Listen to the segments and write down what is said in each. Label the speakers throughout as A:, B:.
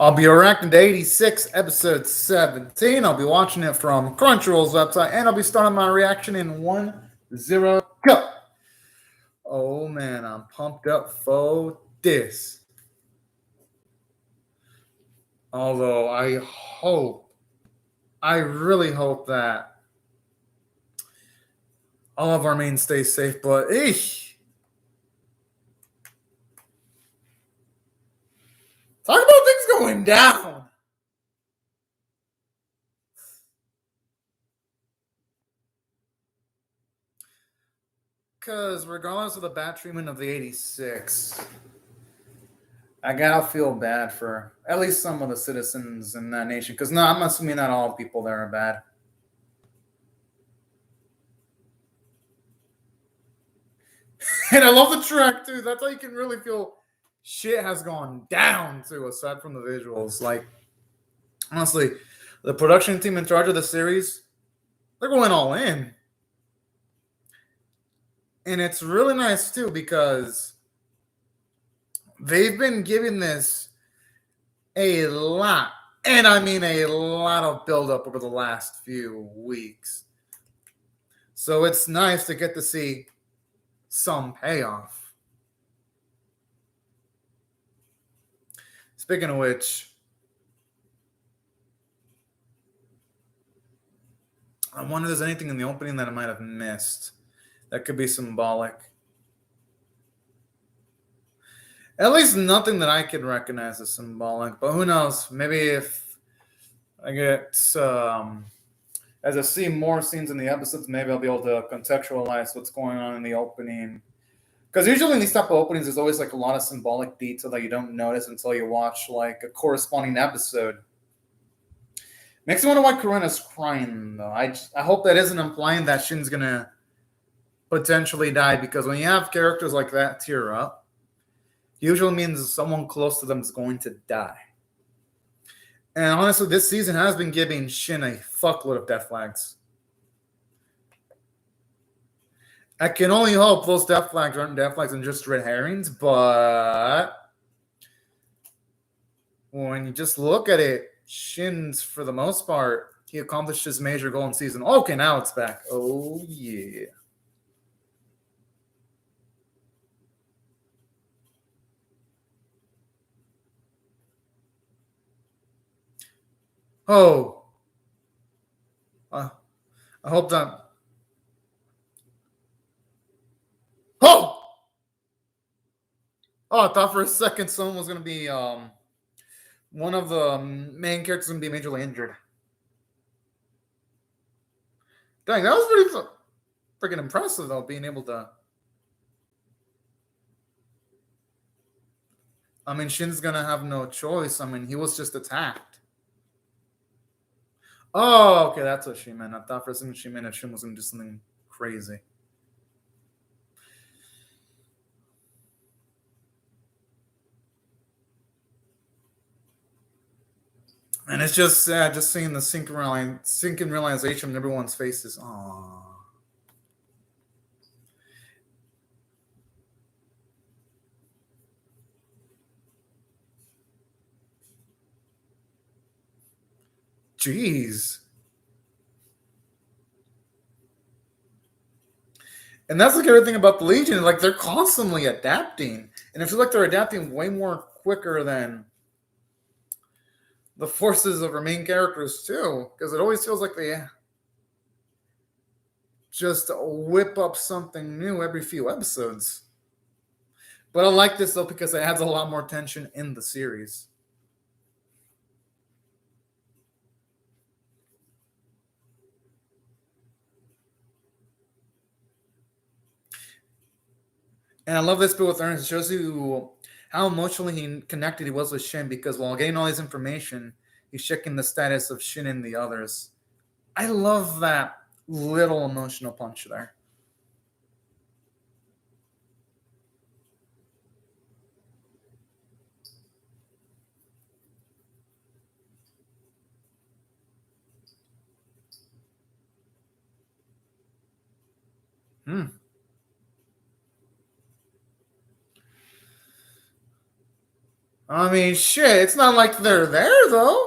A: I'll be reacting to 86, episode 17. I'll be watching it from Crunchyroll's website, and I'll be starting my reaction in 1-0, go. Oh man, I'm pumped up for this. Although I really hope that all of our mains stay safe, but talk about things going down. Because regardless of the bad treatment of the 86, I gotta feel bad for at least some of the citizens in that nation. Because no, I'm assuming not all people there are bad. And I love the track too. That's how you can really feel shit has gone down too, aside from the visuals. Like, honestly, the production team in charge of the series, they're going all in. And it's really nice too because they've been giving this a lot, and I mean a lot of buildup over the last few weeks. So it's nice to get to see some payoff. Speaking of which, I wonder if there's anything in the opening that I might have missed that could be symbolic. At least nothing that I could recognize as symbolic, but who knows? Maybe if I get, as I see more scenes in the episodes, maybe I'll be able to contextualize what's going on in the opening. Because usually in these type of openings, there's always like a lot of symbolic detail that you don't notice until you watch like a corresponding episode. Makes me wonder why Karina's crying though. I hope that isn't implying that Shin's gonna potentially die, because when you have characters like that tear up, usually means someone close to them is going to die. And honestly, this season has been giving Shin a fuckload of death flags. I can only hope those death flags aren't death flags and just red herrings, but when you just look at it, Shin's, for the most part, he accomplished his major goal in season. Okay, now it's back. Oh, yeah. Oh. I hope that... Oh! Oh, I thought for a second someone was going to be... one of the main characters going to be majorly injured. Dang, that was pretty freaking impressive, though, being able to... I mean, Shin's going to have no choice. I mean, he was just attacked. Oh, okay, that's what she meant. I thought for a second she meant that Shin was going to do something crazy. And it's just sad, just seeing the sinking realization in everyone's faces. Aww. Jeez. And that's like everything about the Legion. Like, they're constantly adapting. And it feels like they're adapting way more quicker than the forces of our main characters, too. Because it always feels like they just whip up something new every few episodes. But I like this, though, because it adds a lot more tension in the series. And I love this bit with Ernest. It shows you how emotionally connected he was with Shin, because while getting all his information, he's checking the status of Shin and the others. I love that little emotional punch there. I mean, shit, it's not like they're there, though.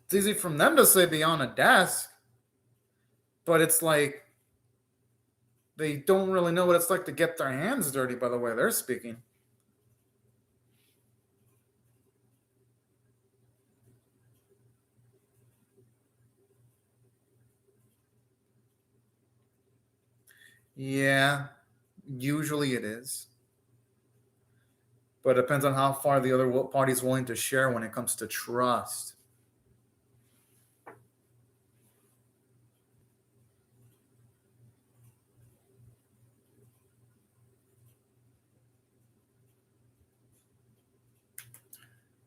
A: It's easy for them to say beyond a desk, but it's like they don't really know what it's like to get their hands dirty by the way they're speaking. Yeah, usually it is. But it depends on how far the other party's willing to share when it comes to trust.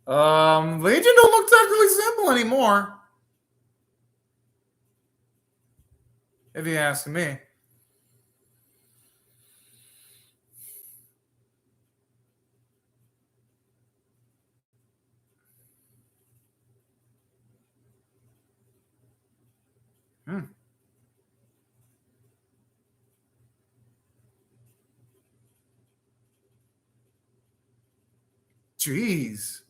A: Legion don't look technically simple anymore, if you ask me. Hmm. Jeez.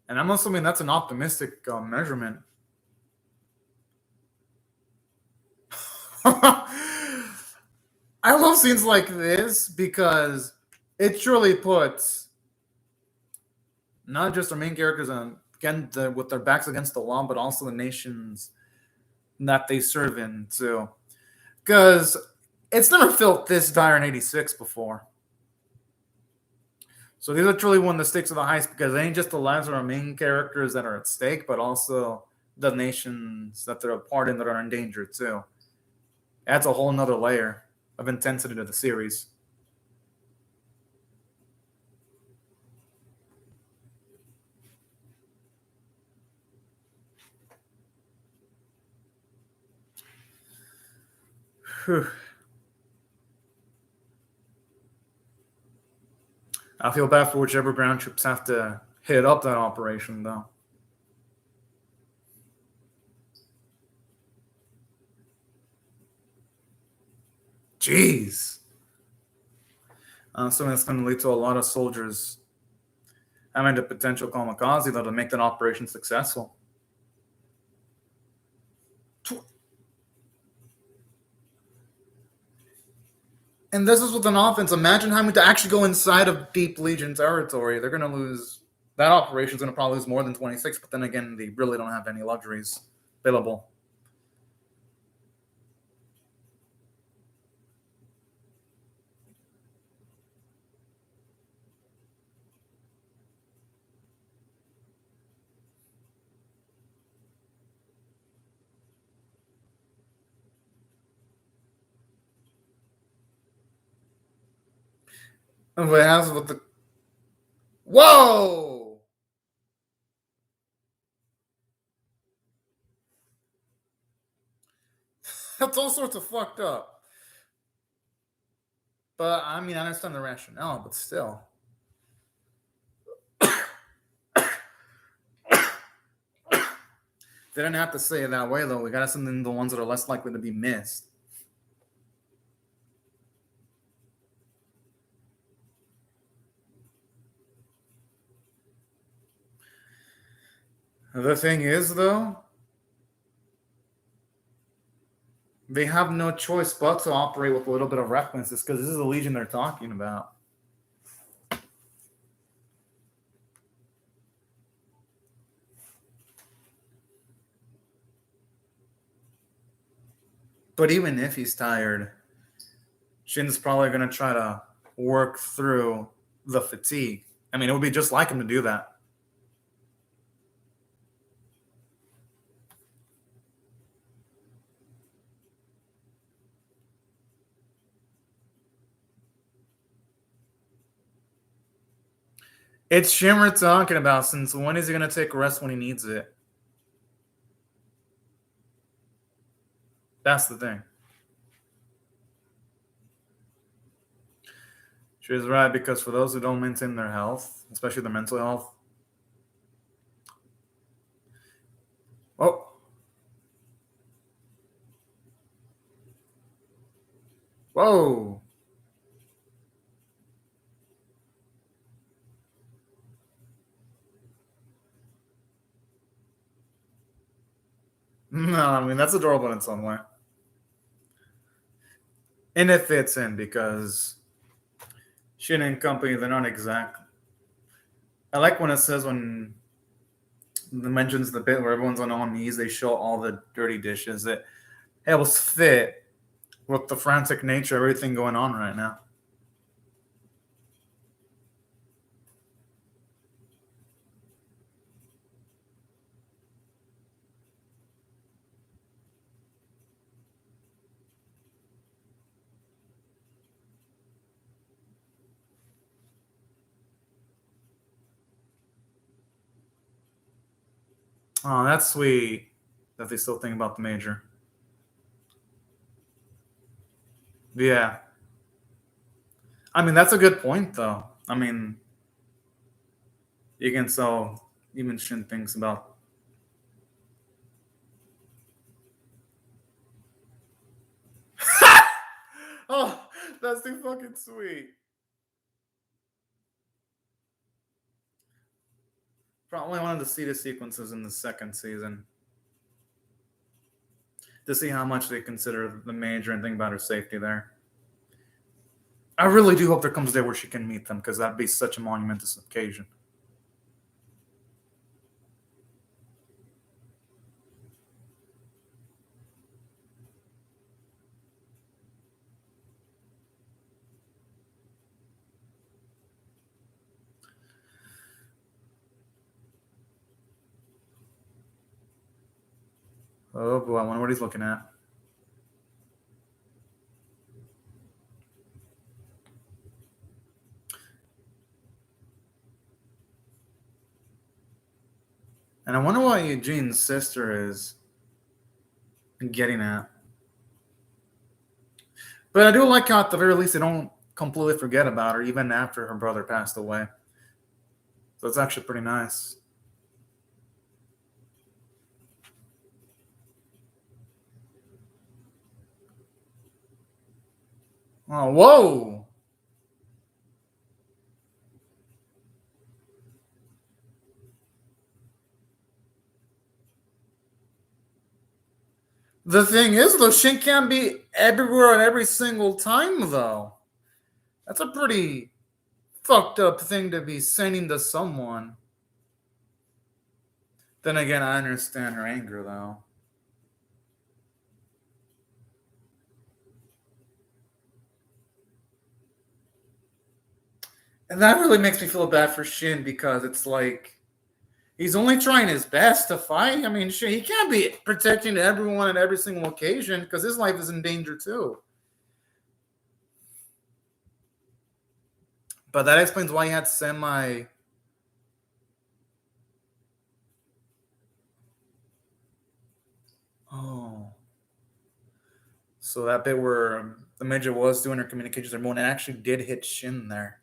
A: And I'm assuming that's an optimistic measurement. I love scenes like this because it truly puts not just our main characters on again with their backs against the wall, but also the nations that they serve in too. Because it's never felt this dire in '86 before. So these are truly when the stakes are the highest because it ain't just the lives of our main characters that are at stake, but also the nations that they're a part in that are in danger too. Adds a whole nother layer of intensity to the series. Whew. I feel bad for whichever ground troops have to hit up that operation, though. Jeez. Something that's going to lead to a lot of soldiers having the potential kamikaze, though, to make that operation successful. And this is with an offense. Imagine having to actually go inside of deep Legion territory. They're going to lose. That operation's going to probably lose more than 26, but then again, they really don't have any luxuries available. And what happens with the. Whoa! That's all sorts of fucked up. But I mean, I understand the rationale, but still. They didn't have to say it that way, though. We got to send in the ones that are less likely to be missed. The thing is, though, they have no choice but to operate with a little bit of references because this is the Legion they're talking about. But even if he's tired, Shin's probably going to try to work through the fatigue. I mean, it would be just like him to do that. It's Shin we're talking about. Since when is he going to take a rest when he needs it? That's the thing. She's right, because for those who don't maintain their health, especially their mental health, Whoa. No, I mean that's adorable in its own way. And it fits in because Shin and company, they're not exact. I like when it says when it mentions the bit where everyone's on one knees, they show all the dirty dishes. It helps fit with the frantic nature of everything going on right now. Oh, that's sweet that they still think about the major. Yeah. I mean, that's a good point, though. I mean, you can so even Shin thinks about. Oh, that's too fucking sweet. Probably wanted to see the sequences in the second season to see how much they consider the major and think about her safety there. I really do hope there comes a day where she can meet them because that'd be such a monumentous occasion. Oh boy, I wonder what he's looking at. And I wonder what Eugene's sister is getting at. But I do like how at the very least they don't completely forget about her even after her brother passed away. So it's actually pretty nice. Oh, whoa! The thing is, though, Shin can't be everywhere at every single time, though. That's a pretty fucked up thing to be sending to someone. Then again, I understand her anger, though. And that really makes me feel bad for Shin because it's like he's only trying his best to fight. I mean, shit, he can't be protecting everyone at every single occasion because his life is in danger too. But that explains why he had semi. Oh, so that bit where the major was doing her communications hormone actually did hit Shin there.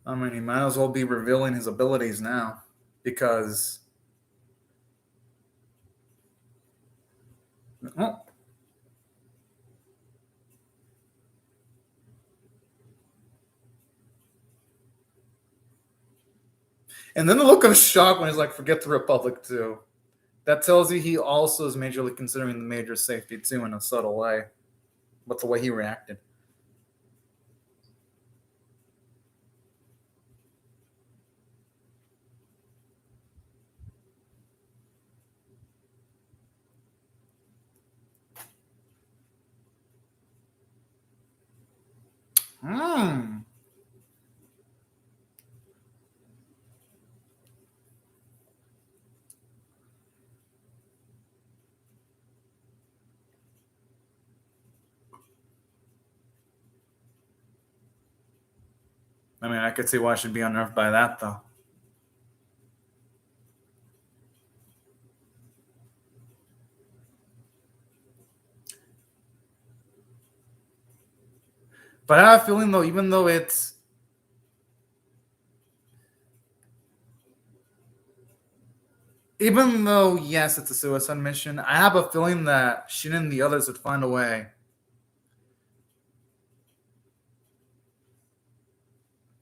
A: I mean, he might as well be revealing his abilities now because. Oh, and then the look of shock when he's like, "Forget the Republic too." That tells you he also is majorly considering the major safety too in a subtle way, but the way he reacted. Hmm. I mean, I could see why she'd be unnerved by that, though. But I have a feeling, though, even though yes, it's a suicide mission, I have a feeling that Shin and the others would find a way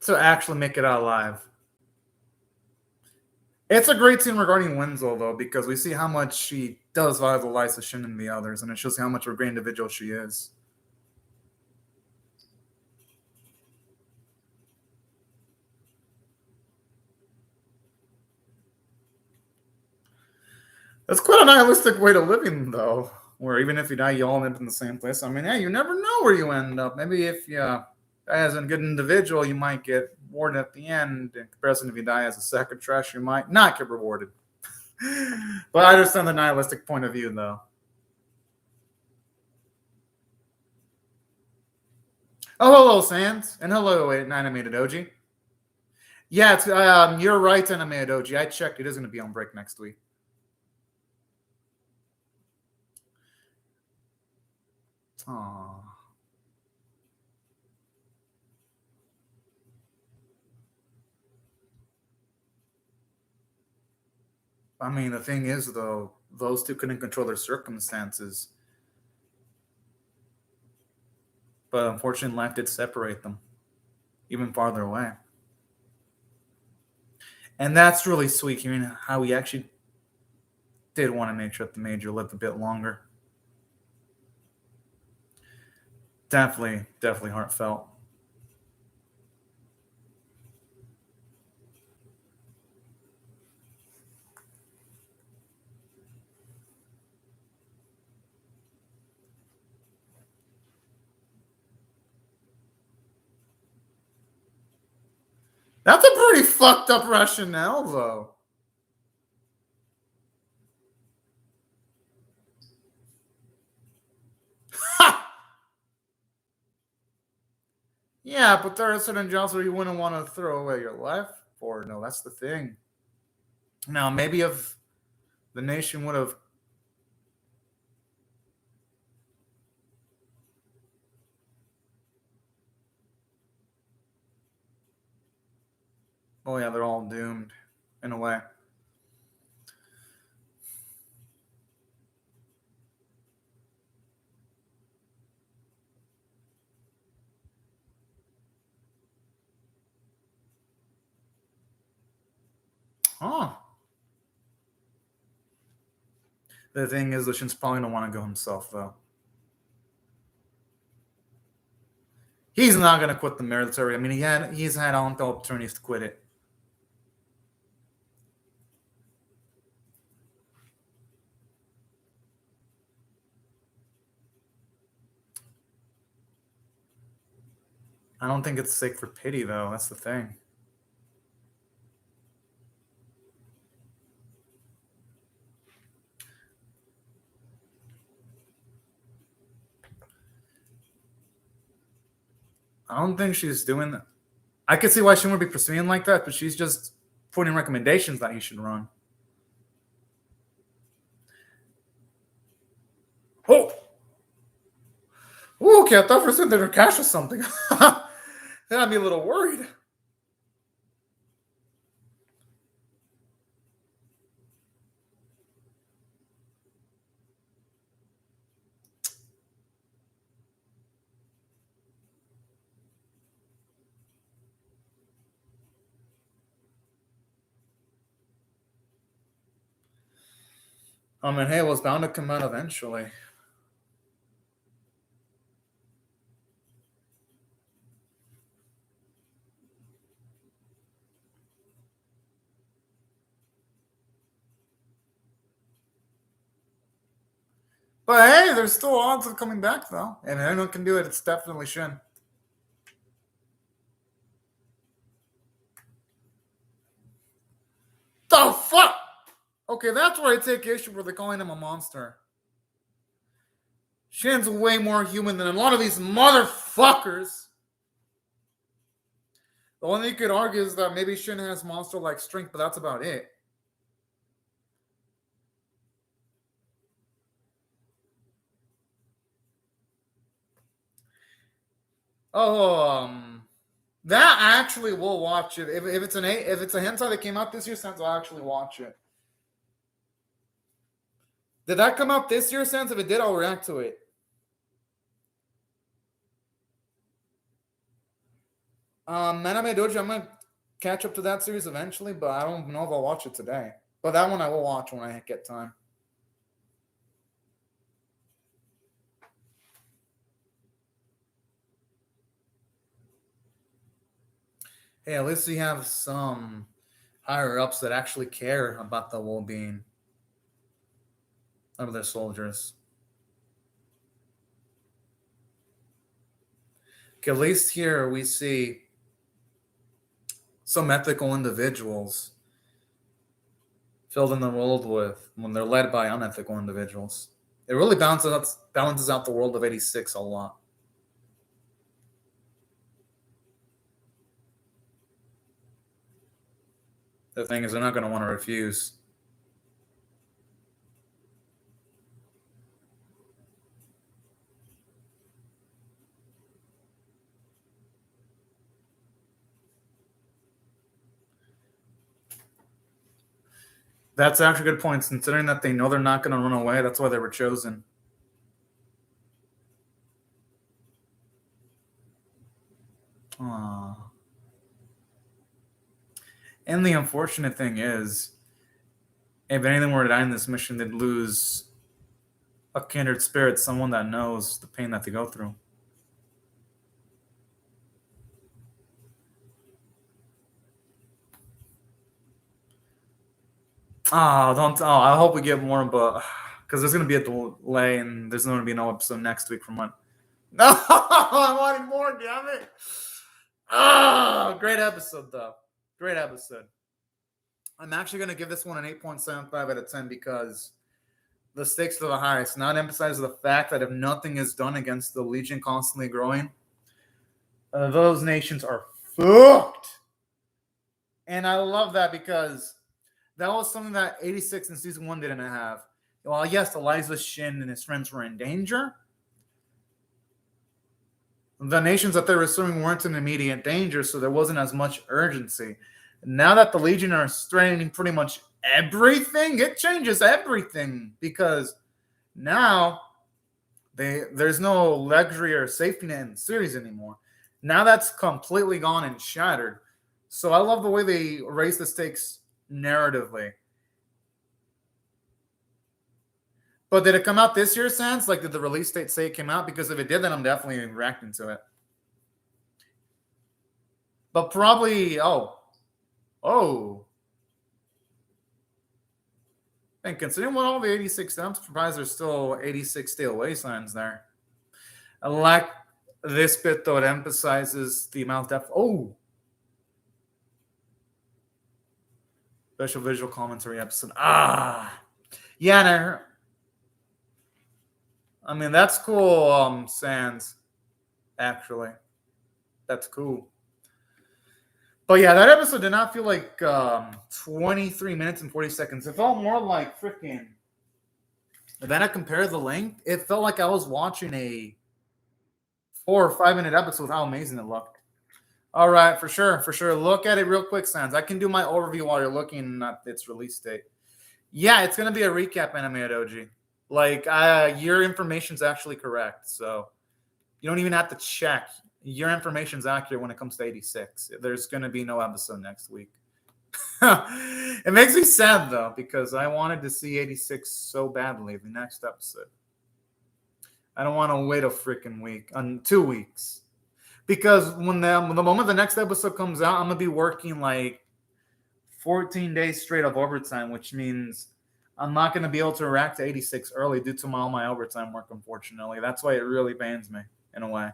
A: to actually make it out alive. It's a great scene regarding Winslow, though, because we see how much she does value the lives of Shin and the others, and it shows how much of a great individual she is. That's quite a nihilistic way to living, though, where even if you die, you all end up in the same place. I mean, yeah, you never know where you end up. Maybe if you die as a good individual, you might get rewarded at the end. In comparison, if you die as a sack of trash, you might not get rewarded. But I understand the nihilistic point of view, though. Oh, hello, Sans, and hello, Animated Doji. Yeah, it's, you're right, Animated Doji. I checked; it is going to be on break next week. Aww. I mean, the thing is, though, those two couldn't control their circumstances. But unfortunately, life did separate them even farther away. And that's really sweet, hearing how he actually did want to make sure that the Major lived a bit longer. Definitely heartfelt. That's a pretty fucked up rationale, though. Yeah, but there are certain jobs where you wouldn't want to throw away your life for. No, that's the thing. Now, maybe if the nation would have. Oh, yeah, they're all doomed in a way. Huh. The thing is, Lucian's probably going to want to go himself, though. He's not going to quit the military. I mean, he's had ample opportunities to quit it. I don't think it's sick for pity, though. That's the thing. I don't think she's doing that. I could see why she wouldn't be pursuing like that, but she's just putting recommendations that he should run. Oh! Ooh, okay, I thought for a second they were cash or something. That had me a little worried. I mean, hey, it was bound to come out eventually. But hey, there's still odds of coming back, though. And if anyone can do it, it's definitely Shin. The fuck? Okay, that's where I take issue where they're calling him a monster. Shin's way more human than a lot of these motherfuckers. The only thing you could argue is that maybe Shin has monster-like strength, but that's about it. Oh, that I actually will watch it. If it's a hentai that came out this year, Sans, I'll actually watch it. Did that come out this year, Sans? If it did, I'll react to it. Maname Doji, I'm gonna catch up to that series eventually, but I don't know if I'll watch it today. But that one I will watch when I get time. Hey, at least we have some higher ups that actually care about the well-being of their soldiers. Okay, at least here we see some ethical individuals filled in the world with when they're led by unethical individuals. It really balances out the world of 86 a lot. The thing is, they're not going to want to refuse. That's actually a good point, considering that they know they're not going to run away. That's why they were chosen. Aww. And the unfortunate thing is, if anything were to die in this mission, they'd lose a kindred spirit, someone that knows the pain that they go through. I hope we get more, but because there's going to be a delay and there's going to be no episode next week from what. No, I wanted more, damn it. Great episode, though. Great episode. I'm actually going to give this one an 8.75 out of 10 because the stakes are the highest. Not emphasize the fact that if nothing is done against the Legion constantly growing, those nations are fucked. And I love that because that was something that 86 in season 1 didn't have. Well, yes, Eliza, Shin, and his friends were in danger. The nations that they were serving weren't in immediate danger, so there wasn't as much urgency. Now that the Legion are straining pretty much everything, it changes everything because now there's no luxury or safety net in the series anymore. Now that's completely gone and shattered. So I love the way they raise the stakes narratively. But did it come out this year, Sans? Like, did the release date say it came out? Because if it did, then I'm definitely reacting to it. But probably, And considering what all the 86, I'm surprised there's still 86 stay away signs there. I like this bit, though. It emphasizes the amount of special visual commentary episode. Yeah, I mean, that's cool, Sans. Actually, that's cool. But yeah, that episode did not feel like 23 minutes and 40 seconds. It felt more like freaking. Then I compared the length. It felt like I was watching a 4 or 5 minute episode with how amazing it looked. All right, for sure. Look at it real quick, Sans. I can do my overview while you're looking at its release date. Yeah, it's going to be a recap anime at OG. Like, your information's actually correct. So you don't even have to check. Your information's accurate when it comes to 86. There's going to be no episode next week. It makes me sad, though, because I wanted to see 86 so badly, the next episode. I don't want to wait a freaking week, 2 weeks. Because when the moment the next episode comes out, I'm going to be working like 14 days straight of overtime, which means I'm not going to be able to react to 86 early due to all my overtime work, unfortunately. That's why it really pains me, in a way.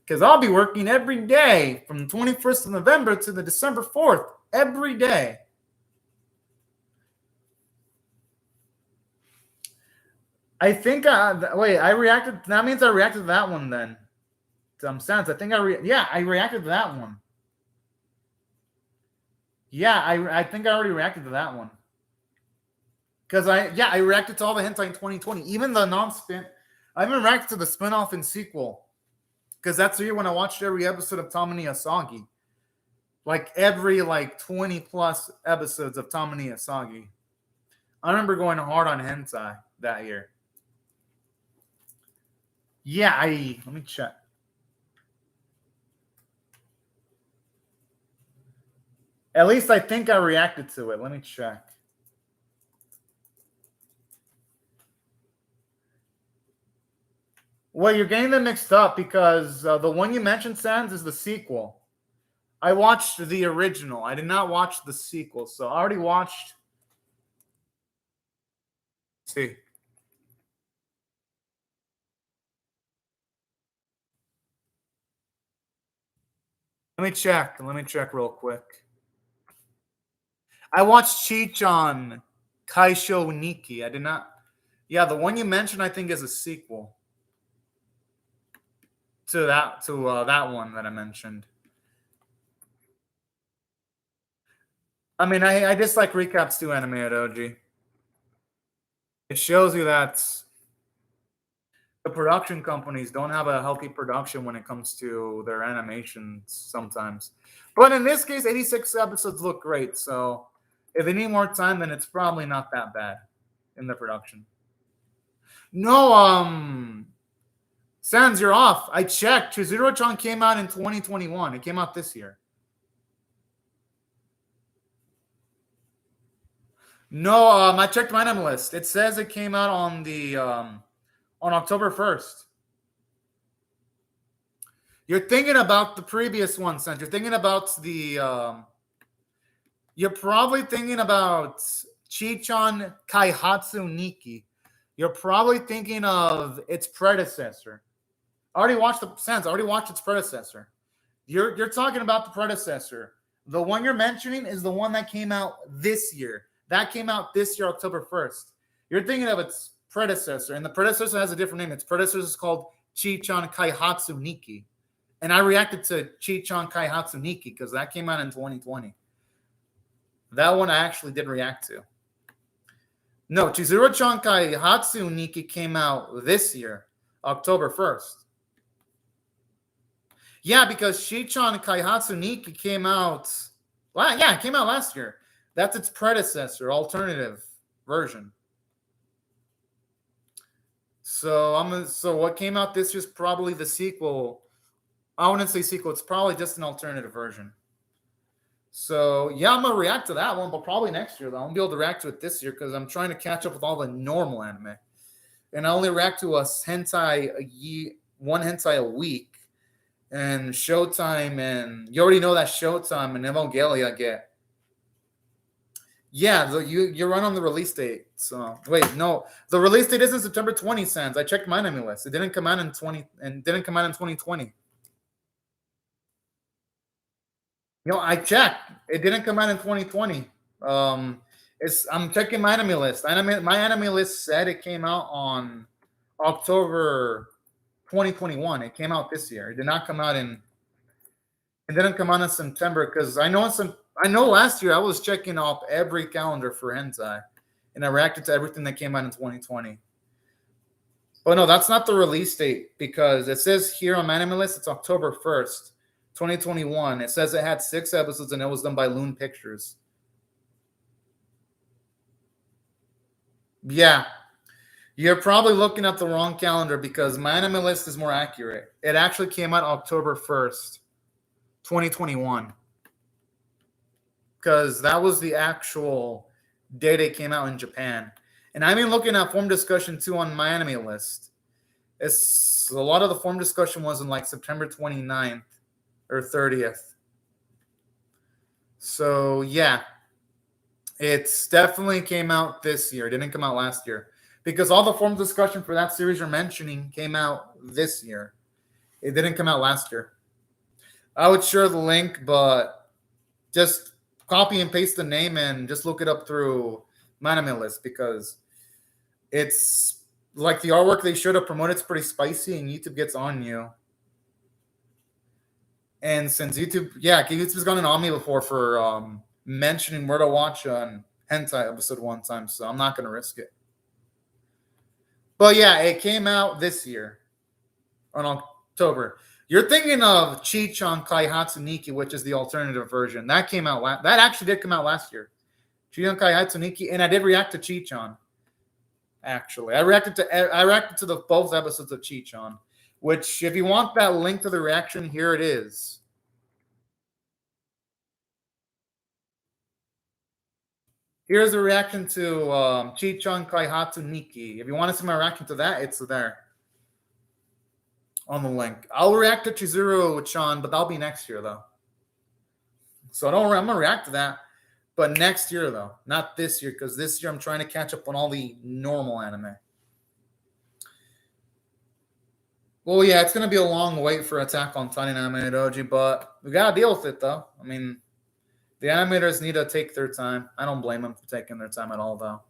A: Because I'll be working every day from the 21st of November to the December 4th, every day. I think, I reacted, that means I reacted to that one then. Some sense. I think I reacted to that one. Yeah, I think I already reacted to that one. Because I reacted to all the hentai in 2020, even the non-spin. I even reacted to the spin-off and sequel. Because that's the year when I watched every episode of Tamani Asagi. Like every 20 plus episodes of Tamani Asagi. I remember going hard on hentai that year. Yeah, let me check. At least I think I reacted to it. Let me check. Well, you're getting them mixed up because the one you mentioned, Sans, is the sequel. I watched the original. I did not watch the sequel, so I already watched. Let's see. Let me check. Let me check real quick. I watched Chichan Kaisho Niki. I did not. Yeah, the one you mentioned, I think, is a sequel to that one that I mentioned. I mean, I dislike recaps to anime at OG. It shows you that the production companies don't have a healthy production when it comes to their animations sometimes. But in this case, 86 episodes look great. So if they need more time, then it's probably not that bad in the production. No, Sans, you're off. I checked. Chizuru-chan came out in 2021. It came out this year. No, I checked my anime list. It says it came out on the on October 1st. You're thinking about the previous one, Sans. You're thinking about the you're probably thinking about Chichan Kaihatsu Niki. You're probably thinking of its predecessor. I already watched the Sans. I already watched its predecessor. You're talking about the predecessor. The one you're mentioning is the one that came out this year. That came out this year, October 1st. You're thinking of its predecessor, and the predecessor has a different name. Its predecessor is called Chichan Kaihatsu Niki. And I reacted to Chichan Kaihatsu Niki because that came out in 2020. That one I actually did react to. No, Chizuru-chan Kaihatsu Niki came out this year, October 1st. Yeah, because Chichan Kaihatsu Niki came out. Yeah, it came out last year. That's its predecessor, alternative version. So what came out this year is probably the sequel. I wouldn't say sequel. It's probably just an alternative version. So yeah, I'm gonna react to that one, but probably next year though. I won't be able to react to it this year because I'm trying to catch up with all the normal anime, and I only react to one hentai a week. And Showtime, and you already know that Showtime and Evangelia get. Yeah, you run on the release date. So wait, no, the release date isn't September 20. Sans. I checked my anime list. It didn't come out in 2020. I checked. It didn't come out in 2020. I'm checking my anime list. My anime list said it came out on October 2021. It came out this year. It did not come out in. It didn't come out in September because I know last year I was checking off every calendar for hentai, and I reacted to everything that came out in 2020. But no, that's not the release date because it says here on my anime list it's October 1st, 2021. It says it had 6 episodes and it was done by Loon Pictures. Yeah. You're probably looking at the wrong calendar because my anime list is more accurate. It actually came out October 1st, 2021. Because that was the actual date it came out in Japan. And I've been looking at form discussion too on my anime list. It's a lot of the form discussion was in September 29th or 30th. So yeah, it's definitely came out this year. It didn't come out last year. Because all the form discussion for that series you're mentioning came out this year. It didn't come out last year. I would share the link, but just copy and paste the name and just look it up through my anime list because it's like the artwork they showed up promoted. It's pretty spicy and YouTube gets on you. And since YouTube's gotten on me before for mentioning where to watch an hentai episode one time, so I'm not going to risk it. But yeah, it came out this year on October. You're thinking of Chi-chan Kaihatsu Niki, which is the alternative version. That came out. That actually did come out last year. Chi-chan Kaihatsu Niki, and I did react to Chi-chan. Actually, I reacted to the both episodes of Chi-chan. Which, if you want that link to the reaction, here it is. Here's the reaction to Chi-chan Kaihatsu Niki. If you want to see my reaction to that, it's there on the link. I'll react to Chizuru-chan, but that'll be next year, though. So I'm going to react to that, but next year, though. Not this year, because this year I'm trying to catch up on all the normal anime. Well, yeah, it's going to be a long wait for Attack on Titan Anime Doji, but we got to deal with it, though. I mean, the animators need to take their time. I don't blame them for taking their time at all, though.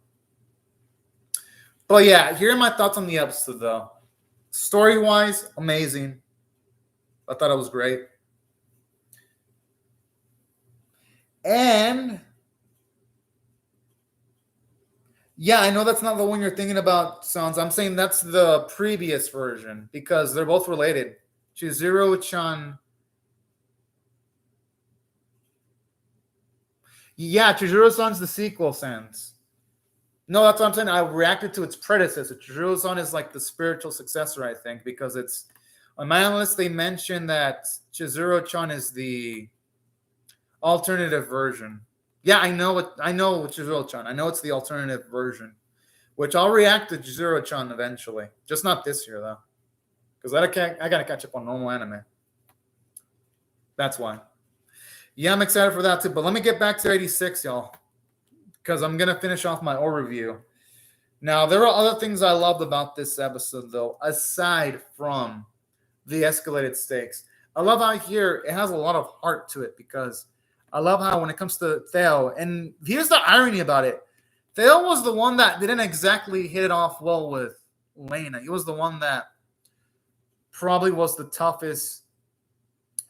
A: But yeah, here are my thoughts on the episode, though. Story-wise, amazing. I thought it was great. And yeah, I know that's not the one you're thinking about, Sans. I'm saying that's the previous version because they're both related. Chizuru-chan. Yeah, Chizuru-san's the sequel, Sans. No, that's what I'm saying. I reacted to its predecessor. Chizuru-san is like the spiritual successor, I think, because it's on my list. They mentioned that Chizuru-chan is the alternative version. Yeah, I know Chizuru-chan. I know it's the alternative version, which I'll react to Chizuru-chan eventually. Just not this year, though, because I got to catch up on normal anime. That's why. Yeah, I'm excited for that, too. But let me get back to 86, y'all, because I'm going to finish off my overview. Now, there are other things I loved about this episode, though, aside from the escalated stakes. I love how here it has a lot of heart to it because I love how when it comes to Theo, and here's the irony about it. Theo was the one that didn't exactly hit it off well with Lena. He was the one that probably was the toughest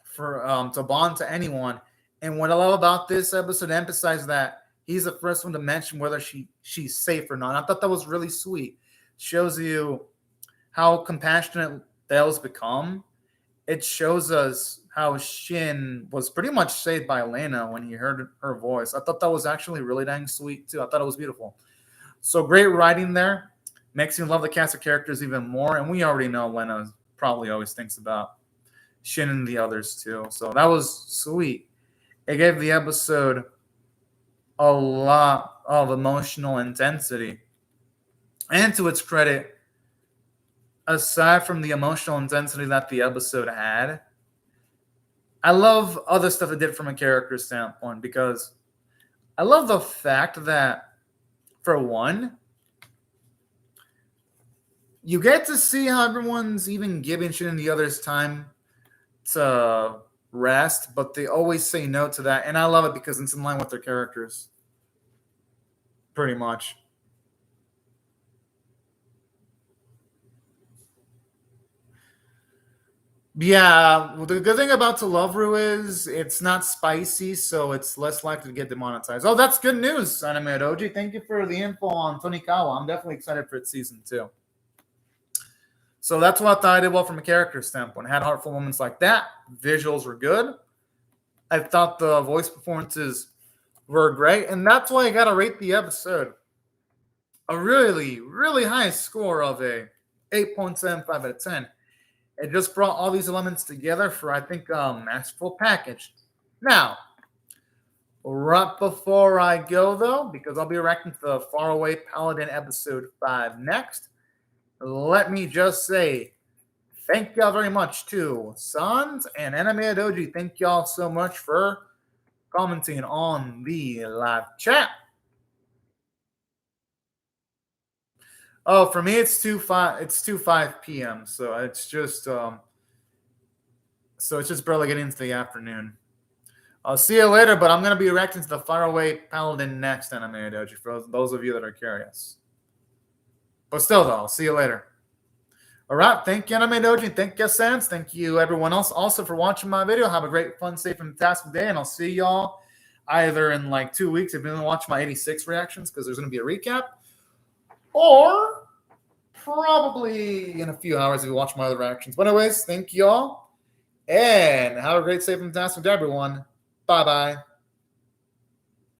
A: for to bond to anyone. And what I love about this episode emphasizes that he's the first one to mention whether she's safe or not. I thought that was really sweet. Shows you how compassionate Theo's become. It shows us how Shin was pretty much saved by Elena when he heard her voice. I thought that was actually really dang sweet, too. I thought it was beautiful. So great writing there. Makes me love the cast of characters even more. And we already know Elena probably always thinks about Shin and the others, too. So that was sweet. It gave the episode a lot of emotional intensity. And to its credit, aside from the emotional intensity that the episode had, I love other stuff it did from a character standpoint because I love the fact that, for one, you get to see how everyone's even giving Shin and the others time to rest, but they always say no to that. And I love it because it's in line with their characters. Pretty much. Yeah, well, the good thing about Telovru is it's not spicy, so it's less likely to get demonetized. Oh, that's good news, Anime Doji. Thank you for the info on Tonikawa. I'm definitely excited for its season 2. So that's what I thought I did well from a character standpoint. I had heartful moments like that. Visuals were good. I thought the voice performances were great, and that's why I got to rate the episode a really, really high score of a 8.75 out of 10. It just brought all these elements together for, I think, a masterful package. Now, right before I go, though, because I'll be reacting to the Faraway Paladin episode 5 next, let me just say thank y'all very much to Sans and Anime Doji. Thank y'all so much for commenting on the live chat. Oh, for me it's 2:05 p.m. So it's just barely getting into the afternoon. I'll see you later, but I'm gonna be reacting to the Faraway Paladin next, Anime Doji, for those of you that are curious. But still, though, I'll see you later. All right, thank you, Anime Doji. Thank you, Sans. Thank you, everyone else, also for watching my video. Have a great, fun, safe, and fantastic day, and I'll see y'all either in like 2 weeks if you want to watch my 86 reactions because there's going to be a recap, or probably in a few hours if you watch my other reactions. But anyways, thank y'all, and have a great, safe, and fantastic day, everyone. Bye-bye.